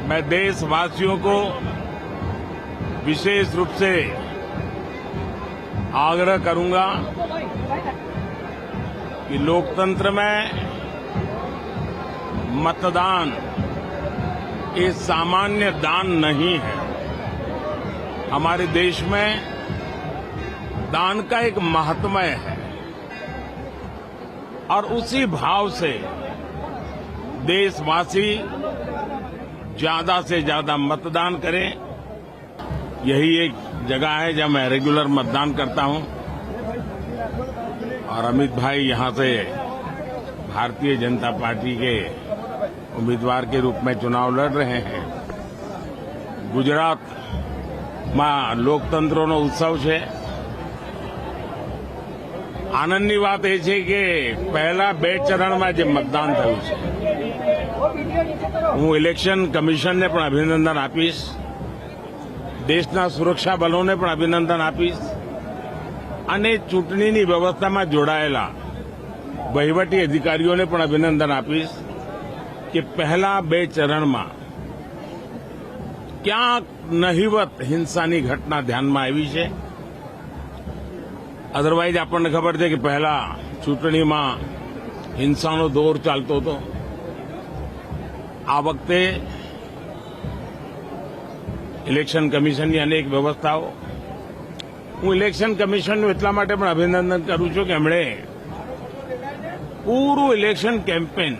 मैं देशवासियों को विशेष रूप से आग्रह करूंगा कि लोकतंत्र में मतदान ये सामान्य दान नहीं है। हमारे देश में दान का एक महात्म्य है और उसी भाव से देशवासी ज्यादा से ज्यादा मतदान करें। यही एक जगह है जहां मैं रेगुलर मतदान करता हूं और अमित भाई यहां से भारतीय जनता पार्टी के उम्मीदवार के रूप में चुनाव लड़ रहे हैं। गुजरात में લોકતંત્રનો ઉત્સવ છે। આનંદની વાત એ છે કે પહેલા 2 ચરણમાં જે મતદાન થયું છે, હું ઇલેક્શન કમિશનને પણ અભિનંદન આપીશ, દેશના સુરક્ષા બલોને પણ અભિનંદન આપીશ અને ચૂંટણીની વ્યવસ્થામાં જોડાયેલા વહીવટી અધિકારીઓને પણ અભિનંદન આપીશ કે પહેલા 2 ચરણમાં ક્યાંક નહિવત હિંસાની ઘટના ધ્યાનમાં આવી છે। અધરવાઇઝ આપણને ખબર છે કે પહેલા ચૂંટણીમાં હિંસાનો દોર ચાલતો હતો। આ વખતે ઇલેક્શન કમિશનની અનેક વ્યવસ્થાઓ, હું ઇલેક્શન કમિશનનું એટલા માટે પણ અભિનંદન કરું છું કે એમણે પૂરું ઇલેક્શન કેમ્પેન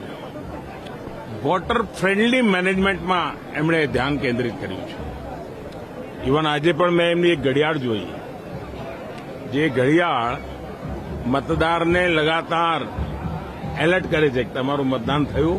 વોટર ફ્રેન્ડલી મેનેજમેન્ટમાં એમણે ધ્યાન કેન્દ્રિત કર્યું છે। ઇવન આજે પણ મેં એમની એક ઘડિયાળ જોઈ, જે ઘડિયાળ મતદારને લગાતાર એલર્ટ કરે છે કે તમારું મતદાન થયું